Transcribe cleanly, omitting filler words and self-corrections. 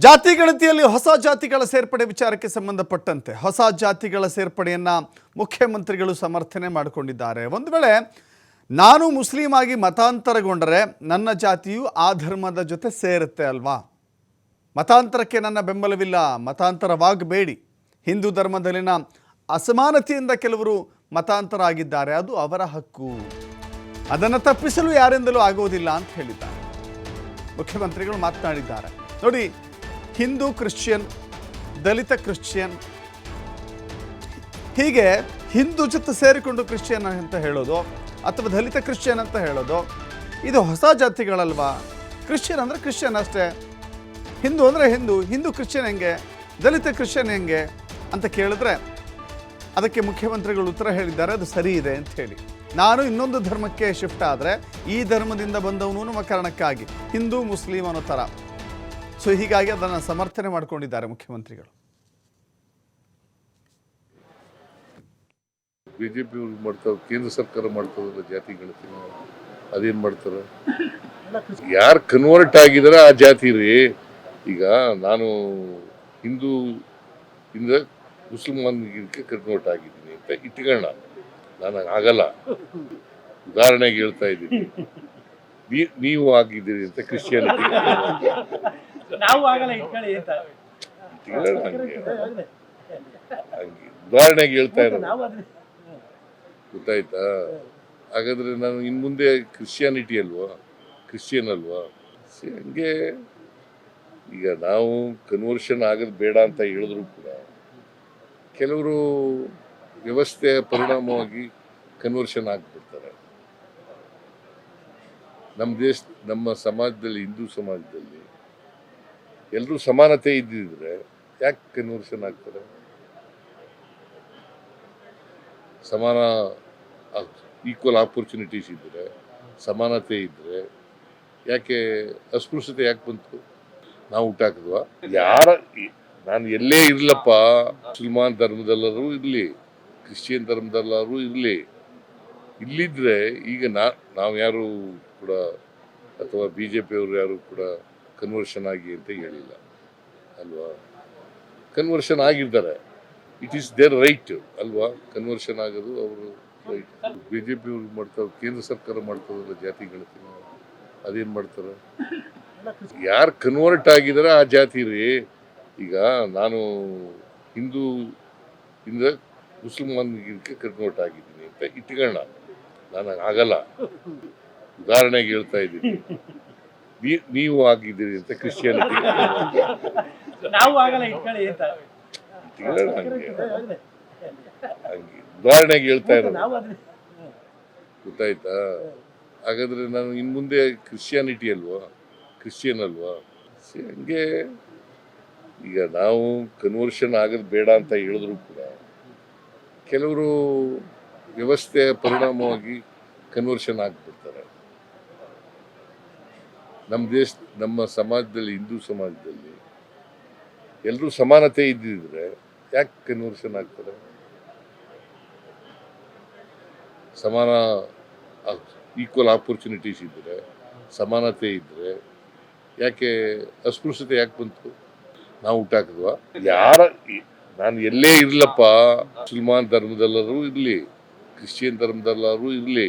ಜಾತಿ ಗಣತಿಯಲ್ಲಿ ಹೊಸ ಜಾತಿಗಳ ಸೇರ್ಪಡೆ ವಿಚಾರಕ್ಕೆ ಸಂಬಂಧಪಟ್ಟಂತೆ ಹೊಸ ಜಾತಿಗಳ ಸೇರ್ಪಡೆಯನ್ನು ಮುಖ್ಯಮಂತ್ರಿಗಳು ಸಮರ್ಥನೆ ಮಾಡಿಕೊಂಡಿದ್ದಾರೆ. ಒಂದು ವೇಳೆ ನಾನು ಮುಸ್ಲಿಂ ಆಗಿ ಮತಾಂತರಗೊಂಡರೆ ನನ್ನ ಜಾತಿಯು ಆ ಧರ್ಮದ ಜೊತೆ ಸೇರುತ್ತೆ ಅಲ್ವಾ? ಮತಾಂತರಕ್ಕೆ ನನ್ನ ಬೆಂಬಲವಿಲ್ಲ, ಮತಾಂತರವಾಗಬೇಡಿ. ಹಿಂದೂ ಧರ್ಮದಲ್ಲಿನ ಅಸಮಾನತೆಯಿಂದ ಕೆಲವರು ಮತಾಂತರ ಆಗಿದ್ದಾರೆ, ಅದು ಅವರ ಹಕ್ಕು, ಅದನ್ನು ತಪ್ಪಿಸಲು ಯಾರಿಂದಲೂ ಆಗೋದಿಲ್ಲ ಅಂತ ಹೇಳಿದ್ದಾರೆ. ಮುಖ್ಯಮಂತ್ರಿಗಳು ಮಾತನಾಡಿದ್ದಾರೆ. ನೋಡಿ, ಹಿಂದೂ ಕ್ರಿಶ್ಚಿಯನ್, ದಲಿತ ಕ್ರಿಶ್ಚಿಯನ್, ಹೀಗೆ ಹಿಂದೂ ಜೊತೆ ಸೇರಿಕೊಂಡು ಕ್ರಿಶ್ಚಿಯನ್ ಅಂತ ಹೇಳೋದು ಅಥವಾ ದಲಿತ ಕ್ರಿಶ್ಚಿಯನ್ ಅಂತ ಹೇಳೋದು ಇದು ಹೊಸ ಜಾತಿಗಳಲ್ವಾ? ಕ್ರಿಶ್ಚಿಯನ್ ಅಂದರೆ ಕ್ರಿಶ್ಚಿಯನ್ ಅಷ್ಟೇ, ಹಿಂದೂ ಅಂದರೆ ಹಿಂದೂ ಕ್ರಿಶ್ಚಿಯನ್ ಹೆಂಗೆ, ದಲಿತ ಕ್ರಿಶ್ಚಿಯನ್ ಹೆಂಗೆ ಅಂತ ಕೇಳಿದ್ರೆ ಅದಕ್ಕೆ ಮುಖ್ಯಮಂತ್ರಿಗಳು ಉತ್ತರ ಹೇಳಿದ್ದಾರೆ, ಅದು ಸರಿ ಇದೆ ಅಂತ ಹೇಳಿ. ನಾನು ಇನ್ನೊಂದು ಧರ್ಮಕ್ಕೆ ಶಿಫ್ಟ್ ಆದರೆ ಈ ಧರ್ಮದಿಂದ ಬಂದವನು ನಮ್ಮ ಕಾರಣಕ್ಕಾಗಿ ಹಿಂದೂ ಮುಸ್ಲಿಂ ಅನ್ನೋ ಥರ. ಸೊ ಹೀಗಾಗಿ ಅದನ್ನು ಸಮರ್ಥನೆ ಮಾಡಿಕೊಂಡಿದ್ದಾರೆ ಮುಖ್ಯಮಂತ್ರಿಗಳು. ಬಿಜೆಪಿ ಮಾಡ್ತಾರೆ, ಕೇಂದ್ರ ಸರ್ಕಾರ ಮಾಡ್ತಾರಲ್ಲ ಜಾತಿ ಗಣತಿ, ಅದೇನ್ ಮಾಡ್ತಾರೆ? ಯಾರು ಕನ್ವರ್ಟ್ ಆಗಿದಾರೆ ಆ ಜಾತಿ ರೀ. ಈಗ ನಾನು ಹಿಂದೂ ಇಂದ ಮುಸಲ್ಮಾನ್ಗೆ ಕನ್ವರ್ಟ್ ಆಗಿದ್ದೀನಿ ಅಂತ ಇಟ್ಕೊಳ್ಳೋಣ, ನಾನು ಆಗಲ್ಲ. ಉದಾಹರಣೆಗೆ ಹೇಳ್ತಾ ಇದ್ದೀನಿ, ನೀವು ಆಗಿದ್ದೀರಿ ಅಂತ ಕ್ರಿಶ್ಚಿಯಾನಿಟಿ ಉದಾಹರಣೆಗೆ ಹೇಳ್ತಾ ಇರೋದು, ಗೊತ್ತಾಯ್ತಾ? ಹಾಗಾದ್ರೆ ನಾನು ಇನ್ ಮುಂದೆ ಕ್ರಿಶ್ಚಿಯಾನಿಟಿ ಅಲ್ವಾ, ಕ್ರಿಶ್ಚಿಯನ್ ಅಲ್ವಾ? ಹಂಗೆ ಈಗ ನಾವು ಕನ್ವರ್ಷನ್ ಆಗೋದು ಬೇಡ ಅಂತ ಹೇಳಿದ್ರು ಕೂಡ ಕೆಲವರು ವ್ಯವಸ್ಥೆಯ ಪರಿಣಾಮವಾಗಿ ಕನ್ವರ್ಷನ್ ಆಗಿಬಿಡ್ತಾರೆ. ನಮ್ಮ ಸಮಾಜದಲ್ಲಿ, ಹಿಂದೂ ಸಮಾಜದಲ್ಲಿ ಎಲ್ಲರೂ ಸಮಾನತೆ ಇದ್ದಿದ್ರೆ ಯಾಕೆ ಕನ್ವರ್ಷನ್ ಆಗ್ತಾರೆ? ಸಮಾನ ಈಕ್ವಲ್ ಆಪರ್ಚುನಿಟೀಸ್ ಇದ್ದರೆ, ಸಮಾನತೆ ಇದ್ದರೆ ಯಾಕೆ ಅಸ್ಪೃಶ್ಯತೆ ಯಾಕೆ ಬಂತು? ನಾವು ಹುಟ್ಟಾಕಿದ್ವಾ? ನಾನು ಎಲ್ಲೇ ಇರ್ಲಪ್ಪ, ಮುಸಲ್ಮಾನ್ ಧರ್ಮದಲ್ಲರೂ ಇರಲಿ, ಕ್ರಿಶ್ಚಿಯನ್ ಧರ್ಮದಲ್ಲರೂ ಇರಲಿ, ಇಲ್ಲಿದ್ರೆ ಈಗ ನಾವು ಯಾರು ಕೂಡ ಅಥವಾ BJP-ಯವರು ಯಾರು ಕೂಡ ಕನ್ವರ್ಷನ್ ಆಗಿ ಅಂತ ಹೇಳಿಲ್ಲ ಅಲ್ವಾ? ಕನ್ವರ್ಷನ್ ಆಗಿರ್ತಾರೆ, ಇಟ್ ಈಸ್ ದೇರ್ ರೈಟ್ ಅಲ್ವಾ? ಕನ್ವರ್ಷನ್ ಆಗೋದು ಅವರು ರೈಟ್. BJP-ಯವರು ಮಾಡ್ತಾರೆ, ಕೇಂದ್ರ ಸರ್ಕಾರ ಮಾಡ್ತಾರಲ್ಲ ಜಾತಿ ಗಣತಿ, ಅದೇನ್ ಮಾಡ್ತಾರೆ? ಯಾರು ಕನ್ವರ್ಟ್ ಆಗಿದಾರೆ ಆ ಜಾತಿ ರೀ. ಈಗ ನಾನು ಹಿಂದೂ ಇಂದ ಮುಸಲ್ಮಾನ್ಗೆ ಕನ್ವರ್ಟ್ ಆಗಿದ್ದೀನಿ ಅಂತ ಇಟ್ಕೊಳ್ಳೋಣ, ನಾನು ಆಗಲ್ಲ. ಉದಾಹರಣೆಗೆ ಹೇಳ್ತಾ ಇದ್ದೀನಿ, ನೀವು ಆಗಿದ್ದೀರಿ ಅಂತ ಕ್ರಿಶ್ಚಿಯಾನಿಟಿ ಹಂಗೆ ಉದಾಹರಣೆಗೆ ಹೇಳ್ತಾ ಇರೋದು, ಗೊತ್ತಾಯ್ತಾ? ಹಾಗಾದ್ರೆ ನಾನು ಇನ್ ಮುಂದೆ ಕ್ರಿಶ್ಚಿಯಾನಿಟಿ ಅಲ್ವಾ, ಕ್ರಿಶ್ಚಿಯನ್ ಅಲ್ವಾ? ಹಂಗೆ ಈಗ ನಾವು ಕನ್ವರ್ಷನ್ ಆಗೋದು ಬೇಡ ಅಂತ ಹೇಳಿದ್ರು ಕೂಡ ಕೆಲವರು ವ್ಯವಸ್ಥೆಯ ಪರಿಣಾಮವಾಗಿ ಕನ್ವರ್ಷನ್ ಆಗಿಬಿಡ್ತಾರೆ. ನಮ್ಮ ಸಮಾಜದಲ್ಲಿ, ಹಿಂದೂ ಸಮಾಜದಲ್ಲಿ ಎಲ್ಲರೂ ಸಮಾನತೆ ಇದ್ದಿದ್ರೆ ಯಾಕೆ ಕನ್ವರ್ಷನ್ ಆಗ್ತಾರೆ? ಸಮಾನ ಈಕ್ವಲ್ ಆಪರ್ಚುನಿಟೀಸ್ ಇದ್ದರೆ, ಸಮಾನತೆ ಇದ್ದರೆ ಯಾಕೆ ಅಸ್ಪೃಶ್ಯತೆ ಯಾಕೆ ಬಂತು? ನಾವು ಹುಟ್ಟಾಕಿದ್ವಾ? ನಾನು ಎಲ್ಲೇ ಇರ್ಲಪ್ಪ, ಮುಸಲ್ಮಾನ್ ಧರ್ಮದಲ್ಲರೂ ಇರಲಿ, ಕ್ರಿಶ್ಚಿಯನ್ ಧರ್ಮದಲ್ಲರೂ ಇರಲಿ,